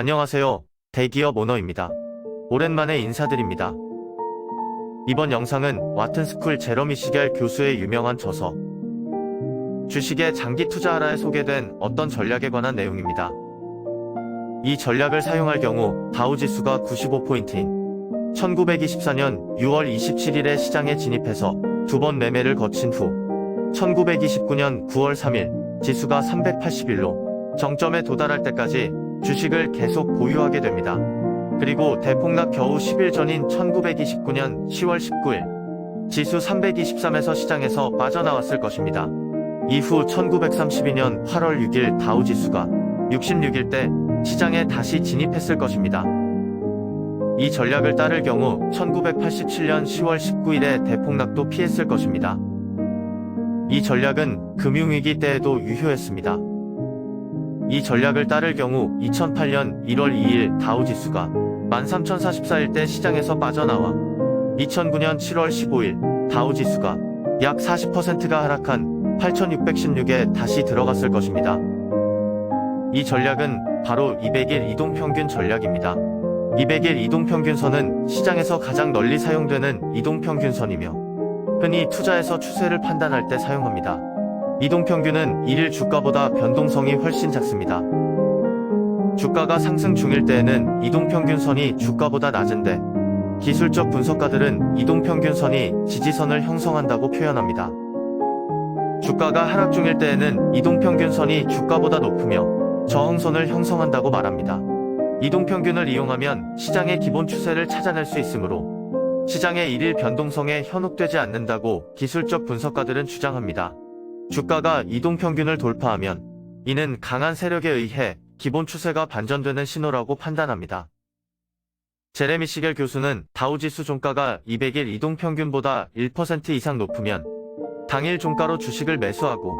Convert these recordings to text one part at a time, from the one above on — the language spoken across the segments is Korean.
안녕하세요. 대기업 오너입니다. 오랜만에 인사드립니다. 이번 영상은 와튼스쿨 제러미 시겔 교수의 유명한 저서 주식에 장기 투자하라에 소개된 어떤 전략에 관한 내용입니다. 이 전략을 사용할 경우 다우지수가 95포인트인 1924년 6월 27일에 시장에 진입해서 두 번 매매를 거친 후 1929년 9월 3일 지수가 381로 정점에 도달할 때까지 주식을 계속 보유하게 됩니다. 그리고 대폭락 겨우 10일 전인 1929년 10월 19일 지수 323에서 시장에서 빠져나왔을 것입니다. 이후 1932년 8월 6일 다우지수가 66일 때 시장에 다시 진입했을 것입니다. 이 전략을 따를 경우 1987년 10월 19일에 대폭락도 피했을 것입니다. 이 전략은 금융위기 때에도 유효했습니다. 이 전략을 따를 경우 2008년 1월 2일 다우지수가 13,044일 때 시장에서 빠져나와 2009년 7월 15일 다우지수가 약 40%가 하락한 8,616에 다시 들어갔을 것입니다. 이 전략은 바로 200일 이동평균 전략입니다. 200일 이동평균선은 시장에서 가장 널리 사용되는 이동평균선이며 흔히 투자에서 추세를 판단할 때 사용합니다. 이동평균은 1일 주가보다 변동성이 훨씬 작습니다. 주가가 상승 중일 때에는 이동평균선이 주가보다 낮은데 기술적 분석가들은 이동평균선이 지지선을 형성한다고 표현합니다. 주가가 하락 중일 때에는 이동평균선이 주가보다 높으며 저항선을 형성한다고 말합니다. 이동평균을 이용하면 시장의 기본 추세를 찾아낼 수 있으므로 시장의 일일 변동성에 현혹되지 않는다고 기술적 분석가들은 주장합니다. 주가가 이동평균을 돌파하면 이는 강한 세력에 의해 기본 추세가 반전되는 신호라고 판단합니다. 제레미 시겔 교수는 다우지수 종가가 200일 이동평균보다 1% 이상 높으면 당일 종가로 주식을 매수하고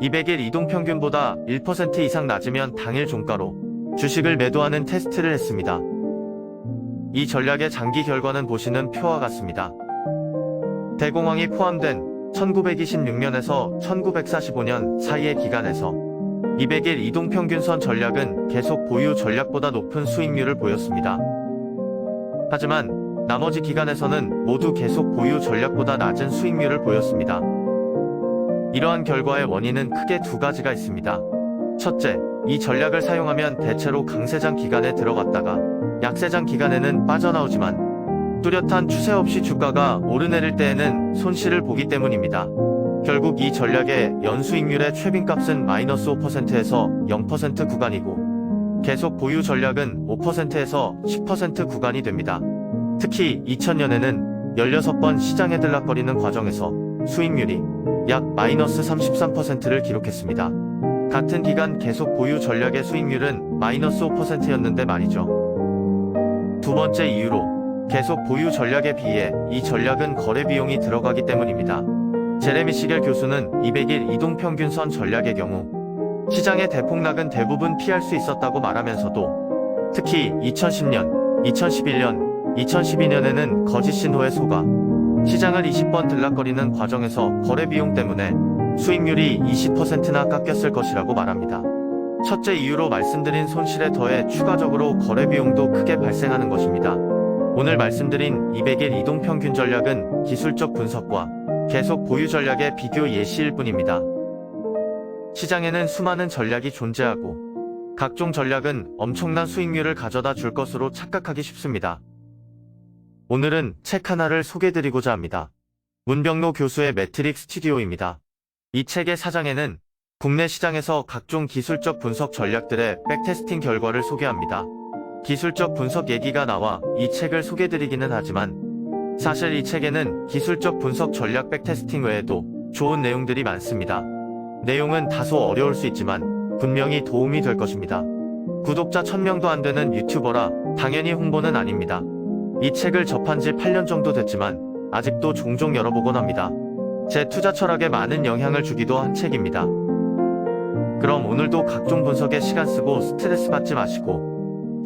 200일 이동평균보다 1% 이상 낮으면 당일 종가로 주식을 매도하는 테스트를 했습니다. 이 전략의 장기 결과는 보시는 표와 같습니다. 대공황이 포함된 1926년에서 1945년 사이의 기간에서 200일 이동평균선 전략은 계속 보유 전략보다 높은 수익률을 보였습니다. 하지만 나머지 기간에서는 모두 계속 보유 전략보다 낮은 수익률을 보였습니다. 이러한 결과의 원인은 크게 두 가지가 있습니다. 첫째, 이 전략을 사용하면 대체로 강세장 기간에 들어갔다가 약세장 기간에는 빠져나오지만 뚜렷한 추세 없이 주가가 오르내릴 때에는 손실을 보기 때문입니다. 결국 이 전략의 연수익률의 최빈값은 마이너스 5%에서 0% 구간이고 계속 보유 전략은 5%에서 10% 구간이 됩니다. 특히 2000년에는 16번 시장에 들락거리는 과정에서 수익률이 약 마이너스 33%를 기록했습니다. 같은 기간 계속 보유 전략의 수익률은 마이너스 5%였는데 말이죠. 두 번째 이유로 계속 보유 전략에 비해 이 전략은 거래 비용이 들어가기 때문입니다. 제레미 시겔 교수는 200일 이동평균선 전략의 경우 시장의 대폭락은 대부분 피할 수 있었다고 말하면서도 특히 2010년, 2011년, 2012년에는 거짓 신호에 속아 시장을 20번 들락거리는 과정에서 거래 비용 때문에 수익률이 20%나 깎였을 것이라고 말합니다. 첫째 이유로 말씀드린 손실에 더해 추가적으로 거래 비용도 크게 발생하는 것입니다. 오늘 말씀드린 200일 이동평균 전략은 기술적 분석과 계속 보유 전략의 비교 예시일 뿐입니다. 시장에는 수많은 전략이 존재하고 각종 전략은 엄청난 수익률을 가져다 줄 것으로 착각하기 쉽습니다. 오늘은 책 하나를 소개드리고자 합니다. 문병로 교수의 매트릭 스튜디오입니다. 이 책의 사장에는 국내 시장에서 각종 기술적 분석 전략들의 백테스팅 결과를 소개합니다. 기술적 분석 얘기가 나와 이 책을 소개드리기는 하지만 사실 이 책에는 기술적 분석 전략 백테스팅 외에도 좋은 내용들이 많습니다. 내용은 다소 어려울 수 있지만 분명히 도움이 될 것입니다. 구독자 1000명도 안 되는 유튜버라 당연히 홍보는 아닙니다. 이 책을 접한 지 8년 정도 됐지만 아직도 종종 열어보곤 합니다. 제 투자 철학에 많은 영향을 주기도 한 책입니다. 그럼 오늘도 각종 분석에 시간 쓰고 스트레스 받지 마시고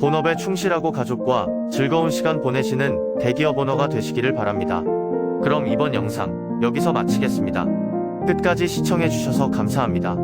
본업에 충실하고 가족과 즐거운 시간 보내시는 대기업 오너가 되시기를 바랍니다. 그럼 이번 영상 여기서 마치겠습니다. 끝까지 시청해주셔서 감사합니다.